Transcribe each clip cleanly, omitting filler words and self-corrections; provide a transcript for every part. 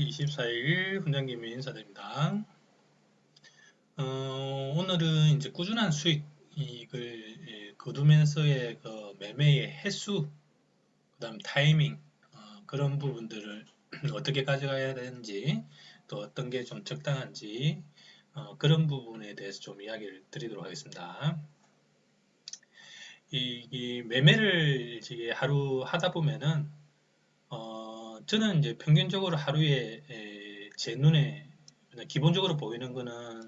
24일 훈장님이 인사드립니다. 오늘은 이제 꾸준한 수익을 거두면서의 그 매매의 횟수, 그다음 타이밍, 그런 부분들을 어떻게 가져가야 되는지, 또 어떤 게 좀 적당한지, 그런 부분에 대해서 좀 이야기를 드리도록 하겠습니다. 이 매매를 이제 하루 하다 보면은 저는 이제 평균적으로 하루에 제 눈에 그냥 기본적으로 보이는 거는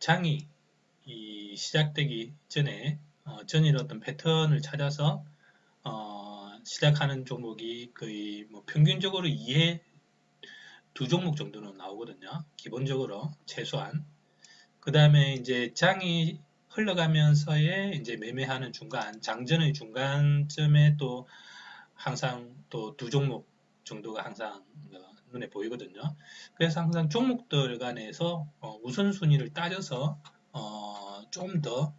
장이 시작되기 전에 전일 어떤 패턴을 찾아서 시작하는 종목이 거의 뭐 평균적으로 2회 두 종목 정도는 나오거든요. 기본적으로 최소한. 그 다음에 이제 장이 흘러가면서의 이제 매매하는 중간, 장전의 중간쯤에 또 항상 또 두 종목 정도가 항상 눈에 보이거든요. 그래서 항상 종목들 간에서 우선순위를 따져서 좀 더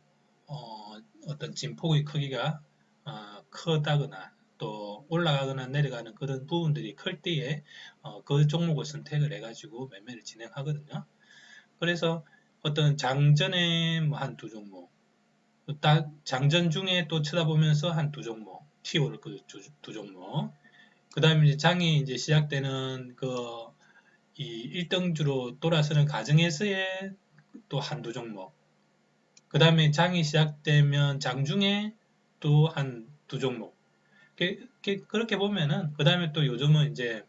어떤 진폭의 크기가 크다거나 또 올라가거나 내려가는 그런 부분들이 클 때에 그 종목을 선택을 해가지고 매매를 진행하거든요. 그래서 어떤 장전에 뭐 한 두 종목, 장전 중에 또 쳐다보면서 한 두 종목, 티오를 그 두 종목, 그 다음에 이제 장이 이제 시작되는 이 1등주로 돌아서는 과정에서의 또 한두 종목, 그 다음에 장이 시작되면 장중에 또 한 두 종목, 그렇게 보면은, 그 다음에 또 요즘은 이제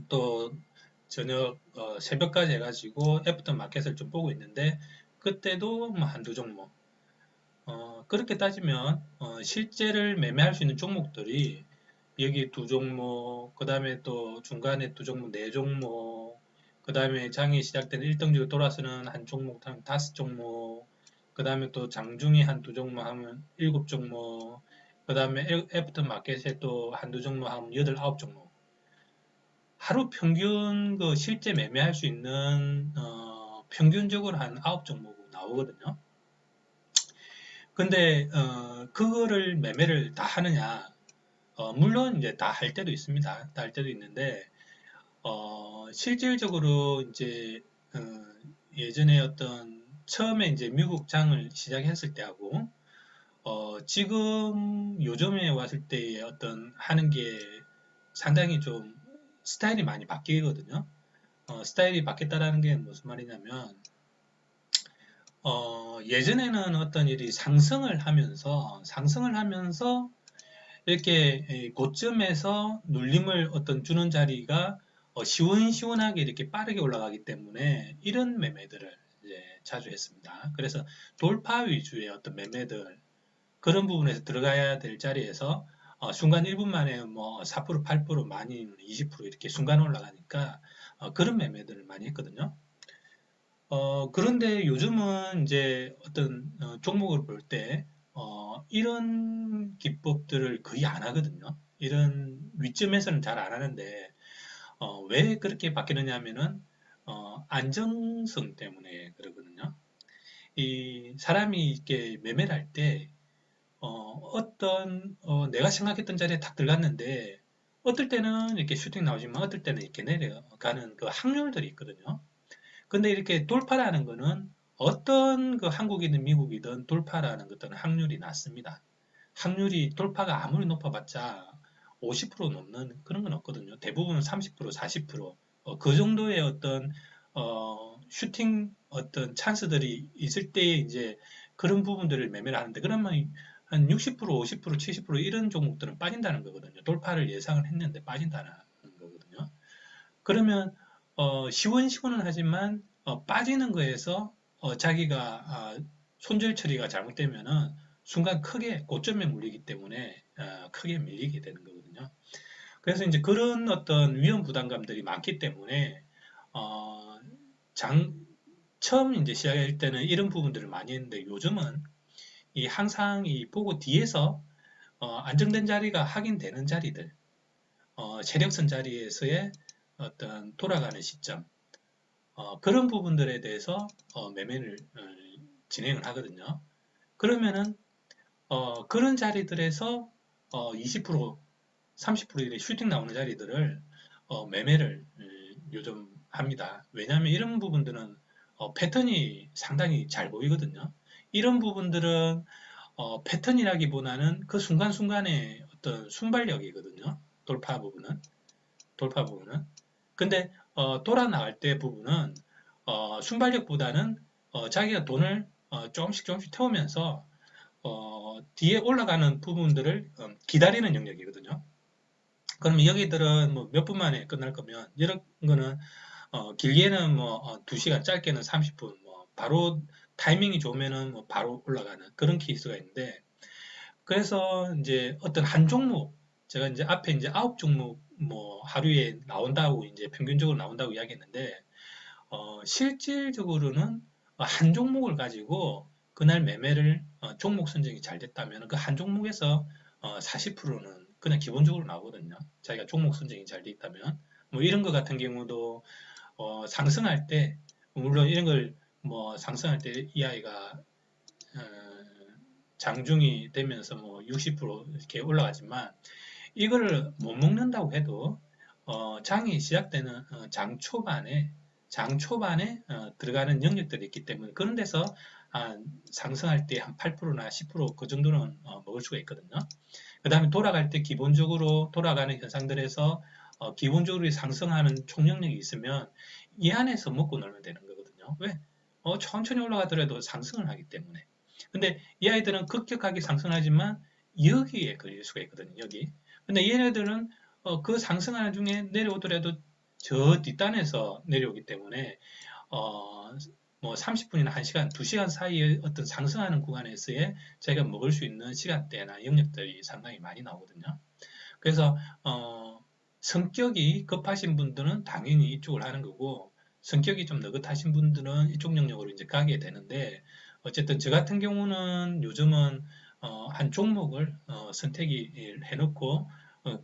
또 저녁 새벽까지 해가지고 애프터 마켓을 좀 보고 있는데, 그때도 뭐 한두 종목, 그렇게 따지면 실제를 매매할 수 있는 종목들이 여기 두 종목, 그 다음에 또 중간에 두 종목, 네 종목, 그 다음에 장이 시작된 1등주로 돌아서는 한 종목, 한 다섯 종목, 그 다음에 또 장중에 한 두 종목 하면 일곱 종목, 그 다음에 애프터 마켓에 또 한두 종목 하면 여덟, 아홉 종목. 하루 평균 그 실제 매매할 수 있는 평균적으로 한 아홉 종목 나오거든요. 근데 그거를 매매를 다 하느냐? 물론 이제 다 할 때도 있습니다. 다 할 때도 있는데 실질적으로 이제 예전에 어떤 처음에 이제 미국 장을 시작했을 때하고 지금 요즘에 왔을 때의 어떤 하는 게 상당히 좀 스타일이 많이 바뀌거든요. 스타일이 바뀌었다라는 게 무슨 말이냐면 예전에는 어떤 일이 상승을 하면서 이렇게 고점에서 눌림을 어떤 주는 자리가 시원시원하게 이렇게 빠르게 올라가기 때문에 이런 매매들을 이제 자주 했습니다. 그래서 돌파 위주의 어떤 매매들, 그런 부분에서 들어가야 될 자리에서 순간 1분 만에 뭐 4%, 8%, 많이 20% 이렇게 순간 올라가니까 그런 매매들을 많이 했거든요. 그런데 요즘은 이제 어떤 종목을 볼 때, 이런 기법들을 거의 안 하거든요. 이런 위점에서는 잘 안 하는데, 왜 그렇게 바뀌느냐 하면은, 안정성 때문에 그러거든요. 이 사람이 이렇게 매매를 할 때, 내가 생각했던 자리에 딱 들어갔는데, 어떨 때는 이렇게 슈팅 나오지만, 어떨 때는 이렇게 내려가는 그 확률들이 있거든요. 근데 이렇게 돌파라는 거는 어떤 그 한국이든 미국이든 돌파라는 것들은 확률이 낮습니다. 확률이 돌파가 아무리 높아봤자 50% 넘는 그런 건 없거든요. 대부분 30%, 40%, 그 정도의 어떤 슈팅 어떤 찬스들이 있을 때 이제 그런 부분들을 매매를 하는데, 그러면 한 60%, 50%, 70% 이런 종목들은 빠진다는 거거든요. 돌파를 예상을 했는데 빠진다는 거거든요. 그러면 시원시원은 하지만 빠지는 거에서 자기가 손절 처리가 잘못되면은 순간 크게 고점에 물리기 때문에 크게 밀리게 되는 거거든요. 그래서 이제 그런 어떤 위험 부담감들이 많기 때문에 어, 장 처음 이제 시작할 때는 이런 부분들을 많이 했는데, 요즘은 이 항상 이 보고 뒤에서 안정된 자리가 확인되는 자리들, 세력선 자리에서의 어떤 돌아가는 시점, 그런 부분들에 대해서 매매를 진행을 하거든요. 그러면은 그런 자리들에서 20%, 30% 이렇게 슈팅 나오는 자리들을 매매를 요즘 합니다. 왜냐하면 이런 부분들은 패턴이 상당히 잘 보이거든요. 이런 부분들은 패턴이라기보다는 그 순간순간의 어떤 순발력이거든요. 돌파 부분은. 돌파 부분은. 근데 돌아 나갈 때 부분은 순발력보다는 자기가 돈을 조금씩 조금씩 태우면서 뒤에 올라가는 부분들을 기다리는 영역이거든요. 그러면 여기들은 뭐 몇 분 만에 끝날 거면 이런 거는 길게는 뭐 2시간, 짧게는 30분, 뭐 바로 타이밍이 좋으면은 뭐 바로 올라가는 그런 케이스가 있는데, 그래서 이제 어떤 한 종목, 제가 이제 앞에 이제 9종목 뭐 하루에 나온다고 이제 평균적으로 나온다고 이야기했는데, 실질적으로는 한 종목을 가지고 그날 매매를 종목 선정이 잘 됐다면 그 한 종목에서 40%는 그냥 기본적으로 나오거든요. 자기가 종목 선정이 잘 돼 있다면. 뭐 이런 것 같은 경우도 상승할 때, 물론 이런 걸 뭐 상승할 때 이 아이가 장중이 되면서 뭐 60% 이렇게 올라가지만 이거를 못 먹는다고 해도 장이 시작되는 장 초반에 들어가는 영역들이 있기 때문에 그런 데서 상승할 때 한 8%나 10%그 정도는 먹을 수가 있거든요. 그 다음에 돌아갈 때 기본적으로 돌아가는 현상들에서 기본적으로 상승하는 총력이 있으면 이 안에서 먹고 놀면 되는 거거든요. 왜? 천천히 올라가더라도 상승을 하기 때문에. 근데 이 아이들은 급격하게 상승하지만 여기에 걸릴 수가 있거든요. 여기. 근데 얘네들은 그 상승하는 중에 내려오더라도 저 뒷단에서 내려오기 때문에 어, 뭐 30분이나 1시간, 2시간 사이에 어떤 상승하는 구간에서의 저희가 먹을 수 있는 시간대나 영역들이 상당히 많이 나오거든요. 그래서 성격이 급하신 분들은 당연히 이쪽을 하는 거고, 성격이 좀 느긋하신 분들은 이쪽 영역으로 이제 가게 되는데, 어쨌든 저 같은 경우는 요즘은 한 종목을 선택을 해놓고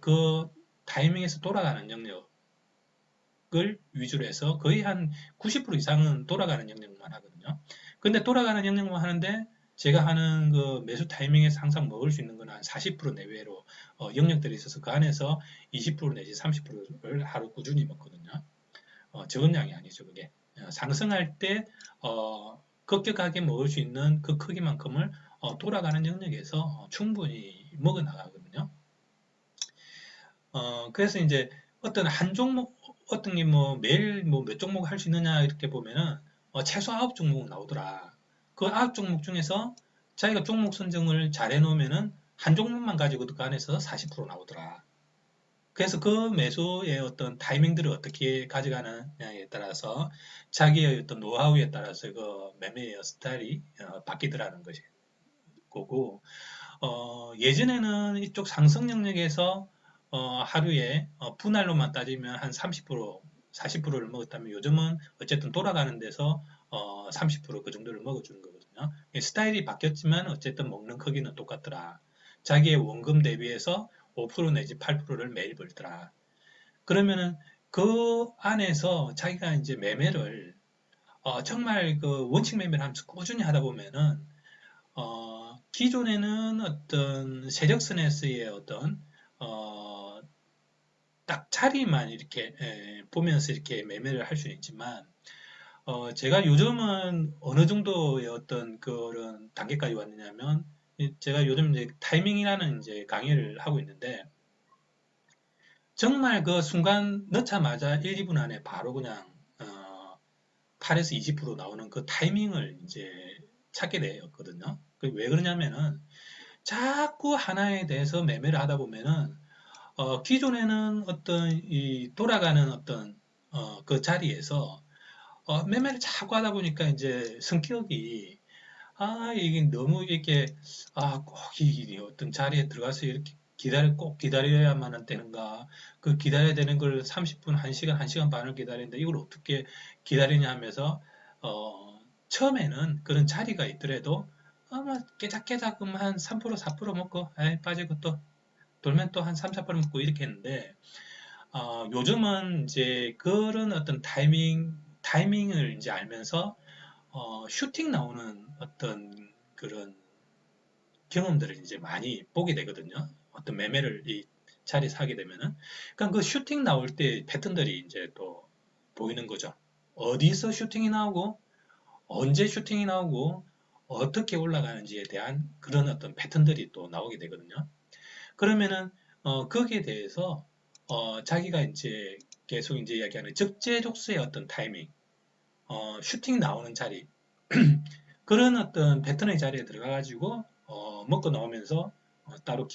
그 타이밍에서 돌아가는 영역을 위주로 해서 거의 한 90% 이상은 돌아가는 영역만 하거든요. 근데 돌아가는 영역만 하는데 제가 하는 그 매수 타이밍에서 항상 먹을 수 있는 건 한 40% 내외로 영역들이 있어서 그 안에서 20% 내지 30%를 하루 꾸준히 먹거든요. 적은 양이 아니죠, 그게. 상승할 때 급격하게 먹을 수 있는 그 크기만큼을 돌아가는 영역에서 충분히 먹어 나가거든요. 그래서 이제 어떤 한 종목, 어떤 게 뭐 매일 뭐 몇 종목 할 수 있느냐 이렇게 보면은 최소 9종목 나오더라. 그 9종목 중에서 자기가 종목 선정을 잘 해놓으면은 한 종목만 가지고도 그 안에서 40% 나오더라. 그래서 그 매수의 어떤 타이밍들을 어떻게 가져가느냐에 따라서 자기의 어떤 노하우에 따라서 그 매매의 스타일이 바뀌더라는 것이 거고, 예전에는 이쪽 상승 영역에서 하루에 분할로만 따지면 한 30%, 40%를 먹었다면 요즘은 어쨌든 돌아가는 데서 30%그 정도를 먹어주는 거거든요. 스타일이 바뀌었지만 어쨌든 먹는 크기는 똑같더라. 자기의 원금 대비해서 5% 내지 8%를 매일 벌더라. 그러면은 그 안에서 자기가 이제 매매를 정말 그 원칙 매매를 하면서 꾸준히 하다 보면은 기존에는 어떤 세력선에서의 어떤 어, 딱 자리만 이렇게 보면서 이렇게 매매를 할 수는 있지만 제가 요즘은 어느 정도의 어떤 그런 단계까지 왔느냐면 제가 요즘 이제 타이밍이라는 이제 강의를 하고 있는데 정말 그 순간 넣자마자 1, 2분 안에 바로 그냥 8에서 20% 나오는 그 타이밍을 이제 찾게 되었거든요. 왜 그러냐면은 자꾸 하나에 대해서 매매를 하다 보면은 기존에는 어떤 이 돌아가는 어떤 그 자리에서 매매를 자꾸 하다 보니까 이제 성격이 이게 너무 이렇게 꼭 이 어떤 자리에 들어가서 이렇게 꼭 기다려야만 되는가, 그 기다려야 되는 걸 30분, 1시간, 1시간 반을 기다리는데 이걸 어떻게 기다리냐 하면서 처음에는 그런 자리가 있더라도 아마 깨작깨작 한 3%, 4% 먹고 빠지고 또 돌면 또 한 3, 4% 먹고 이렇게 했는데 요즘은 이제 그런 어떤 타이밍을 이제 알면서 슈팅 나오는 어떤 그런 경험들을 이제 많이 보게 되거든요. 어떤 매매를 자리에서 하게 되면은. 그러니까 그 슈팅 나올 때 패턴들이 이제 또 보이는 거죠. 어디서 슈팅이 나오고, 언제 슈팅이 나오고, 어떻게 올라가는지에 대한 그런 어떤 패턴들이 또 나오게 되거든요. 그러면은, 거기에 대해서, 자기가 이제 계속 이제 이야기하는 적재적소의 어떤 타이밍, 슈팅 나오는 자리, 그런 어떤 패턴의 자리에 들어가가지고, 먹고 나오면서, 따로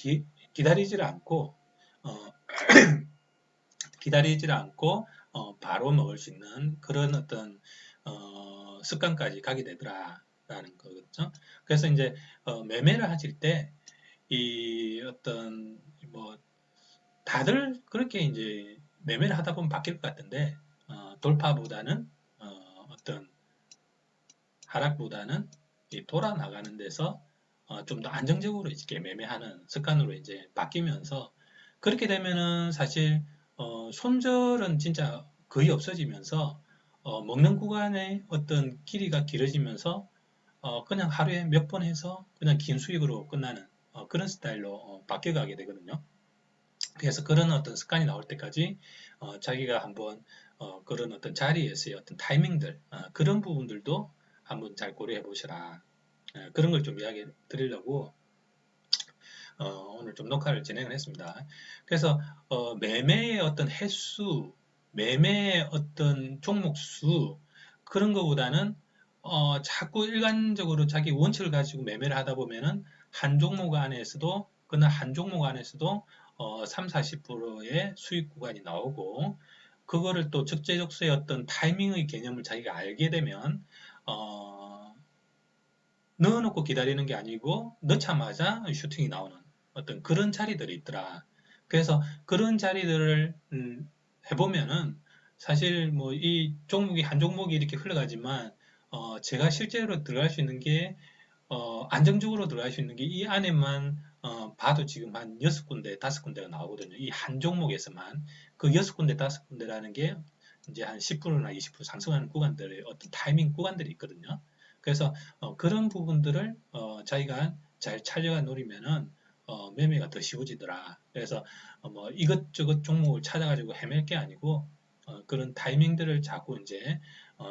기다리지를 않고, 어, 기다리지를 않고, 바로 먹을 수 있는 그런 어떤, 습관까지 가게 되더라라는 거겠죠. 그래서 이제, 매매를 하실 때, 이 어떤, 뭐, 다들 그렇게 이제 매매를 하다 보면 바뀔 것 같은데, 돌파보다는, 어떤 하락보다는 돌아 나가는 데서 좀 더 안정적으로 이렇게 매매하는 습관으로 이제 바뀌면서 그렇게 되면은 사실 손절은 진짜 거의 없어지면서 먹는 구간의 어떤 길이가 길어지면서 그냥 하루에 몇 번 해서 그냥 긴 수익으로 끝나는 그런 스타일로 바뀌어가게 되거든요. 그래서 그런 어떤 습관이 나올 때까지 자기가 한번 그런 어떤 자리에서의 어떤 타이밍들 그런 부분들도 한번 잘 고려해 보시라. 그런 걸 좀 이야기 드리려고 오늘 좀 녹화를 진행을 했습니다. 그래서 매매의 어떤 횟수, 매매의 어떤 종목 수 그런 것보다는 자꾸 일관적으로 자기 원칙을 가지고 매매를 하다 보면은 한 종목 안에서도 그날 한 종목 안에서도 3, 40%의 수익 구간이 나오고 그거를 또 적재적소의 어떤 타이밍의 개념을 자기가 알게 되면 넣어놓고 기다리는 게 아니고 넣자마자 슈팅이 나오는 어떤 그런 자리들이 있더라. 그래서 그런 자리들을 해보면은 사실 뭐 이 종목이 한 종목이 이렇게 흘러가지만 제가 실제로 들어갈 수 있는 게 안정적으로 들어갈 수 있는 게 이 안에만 봐도 지금 한 6군데, 5군데가 나오거든요. 이 한 종목에서만 그 6군데, 5군데라는 게 이제 한 10%나 20% 상승하는 구간들의 어떤 타이밍 구간들이 있거든요. 그래서 그런 부분들을 자기가 잘 찾아가 노리면은 매매가 더 쉬워지더라. 그래서 뭐 이것저것 종목을 찾아가지고 헤맬 게 아니고 그런 타이밍들을 자꾸 이제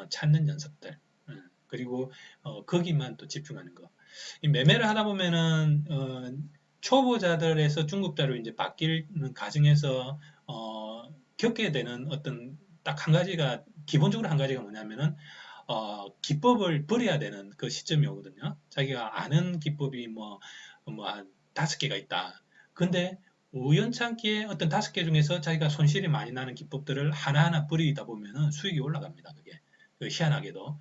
찾는 연습들. 그리고 거기만 또 집중하는 거. 이 매매를 하다 보면은 초보자들에서 중급자로 이제 바뀌는 과정에서 겪게 되는 어떤 딱 한 가지가 기본적으로 한 가지가 뭐냐면은 기법을 버려야 되는 그 시점이 오거든요. 자기가 아는 기법이 한 5개가 있다. 근데 우연찮게 어떤 5개 중에서 자기가 손실이 많이 나는 기법들을 하나하나 버리다 보면은 수익이 올라갑니다. 그게. 희한하게도.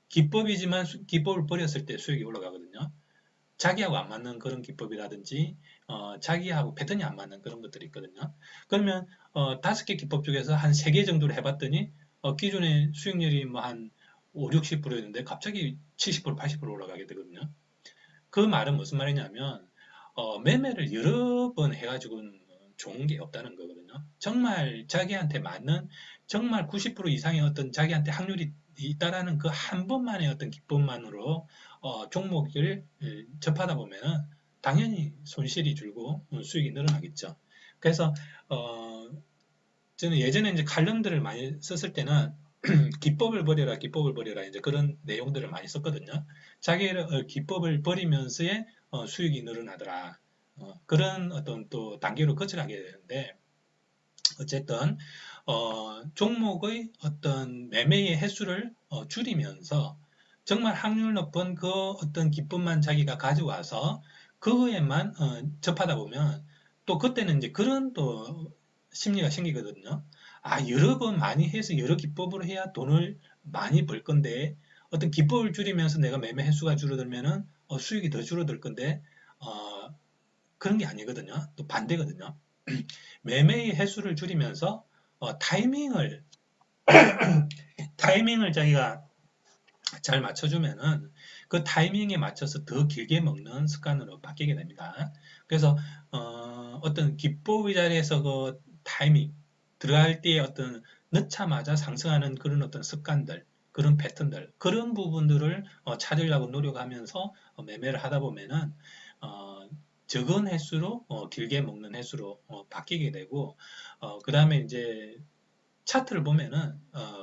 기법이지만 기법을 버렸을 때 수익이 올라가거든요. 자기하고 안 맞는 그런 기법이라든지 자기하고 패턴이 안 맞는 그런 것들이 있거든요. 그러면 5개 기법 중에서 한 3개 정도를 해봤더니 기존의 수익률이 뭐 한 5, 60%였는데 갑자기 70%, 80% 올라가게 되거든요. 그 말은 무슨 말이냐면 매매를 여러 번 해가지고는 좋은 게 없다는 거거든요. 정말 자기한테 맞는 정말 90% 이상의 어떤 자기한테 확률이 있다라는 그 한 번만의 어떤 기법만으로 종목을 접하다 보면은 당연히 손실이 줄고 수익이 늘어나겠죠. 그래서 저는 예전에 이제 칼럼들을 많이 썼을 때는 기법을 버려라, 기법을 버려라 이제 그런 내용들을 많이 썼거든요. 자기의 기법을 버리면서의 수익이 늘어나더라. 그런 어떤 또 단계로 거쳐가게 되는데 어쨌든 종목의 어떤 매매의 횟수를 줄이면서 정말 확률 높은 그 어떤 기법만 자기가 가져와서 그거에만 접하다 보면 또 그때는 이제 그런 또 심리가 생기거든요. 아, 여러 번 많이 해서 여러 기법으로 해야 돈을 많이 벌 건데 어떤 기법을 줄이면서 내가 매매 횟수가 줄어들면은 수익이 더 줄어들 건데 그런 게 아니거든요. 또 반대거든요. 매매의 횟수를 줄이면서 타이밍을 자기가 잘 맞춰주면은 그 타이밍에 맞춰서 더 길게 먹는 습관으로 바뀌게 됩니다. 그래서 어떤 기법의 자리에서 그 타이밍 들어갈 때의 어떤 넣자마자 상승하는 그런 어떤 습관들 그런 패턴들 그런 부분들을 찾으려고 노력하면서 매매를 하다 보면은 적은 횟수로 길게 먹는 횟수로 바뀌게 되고 그 다음에 이제 차트를 보면은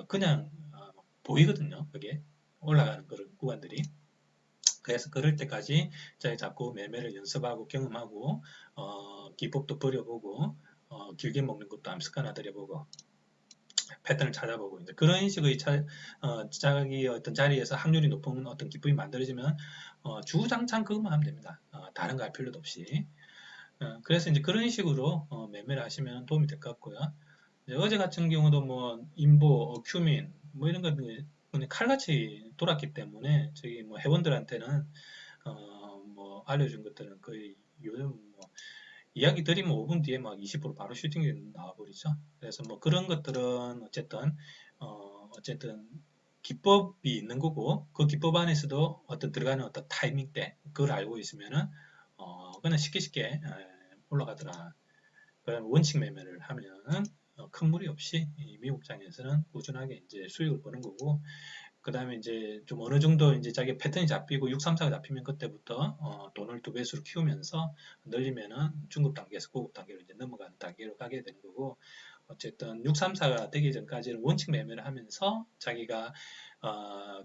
그냥 보이거든요. 그게 올라가는 그런 구간들이. 그래서 그럴 때까지 자꾸 매매를 연습하고 경험하고 기법도 버려보고 길게 먹는 것도 한번 습관화들여보고 패턴을 찾아보고 이제 그런 식의 자기 어떤 자리에서 확률이 높은 어떤 기법이 만들어지면 주구장창 그것만 하면 됩니다. 다른 거 할 필요도 없이. 그래서 이제 그런 식으로 매매를 하시면 도움이 될 것 같고요. 어제 같은 경우도 뭐 인보, 큐민 뭐 이런 것들이 그냥 칼같이 돌았기 때문에 저기 뭐 회원들한테는 뭐 알려준 것들은 거의 요즘 뭐 이야기 드리면 5분 뒤에 막 20% 바로 슈팅이 나와버리죠. 그래서 뭐 그런 것들은 어쨌든 기법이 있는 거고 그 기법 안에서도 어떤 들어가는 어떤 타이밍 때 그걸 알고 있으면은 그냥 쉽게 올라가더라. 그다음 원칙 매매를 하면 큰 무리 없이 미국장에서는 꾸준하게 이제 수익을 버는 거고 그 다음에 이제 좀 어느 정도 이제 자기 패턴이 잡히고 634가 잡히면 그때부터 돈을 두 배수로 키우면서 늘리면은 중급 단계에서 고급 단계로 이제 넘어가는 단계로 가게 되는 거고 어쨌든 634가 되기 전까지는 원칙 매매를 하면서 자기가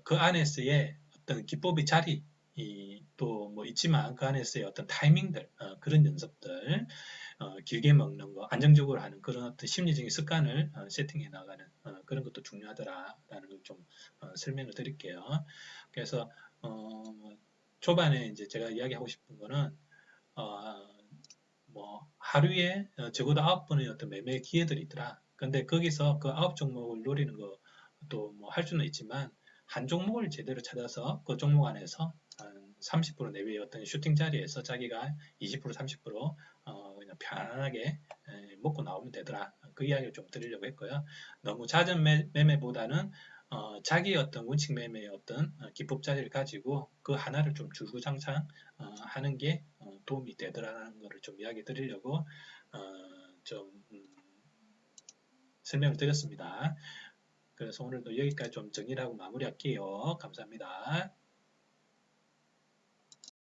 그 안에서의 어떤 기법의 자리 또 뭐 있지만 그 안에서의 어떤 타이밍들 그런 연습들 길게 먹는 거, 안정적으로 하는 그런 어떤 심리적인 습관을 세팅해 나가는 그런 것도 중요하더라라는 걸 좀 설명을 드릴게요. 그래서 초반에 이제 제가 이야기하고 싶은 거는 어, 뭐 하루에 적어도 9번의 어떤 매매 기회들이 있더라. 근데 거기서 그 9종목을 노리는 것도 뭐 할 수는 있지만 한 종목을 제대로 찾아서 그 종목 안에서 한 30% 내외의 어떤 슈팅 자리에서 자기가 20% 30% 그냥 편안하게 먹고 나오면 되더라. 그 이야기를 좀 드리려고 했고요. 너무 잦은 매매보다는 자기 어떤 원칙 매매의 어떤 기법 자리를 가지고 그 하나를 좀 줄구장창 하는 게 도움이 되더라는 것을 좀 이야기 드리려고 좀 설명을 드렸습니다. 그래서 오늘도 여기까지 좀 정리를 하고 마무리할게요. 감사합니다.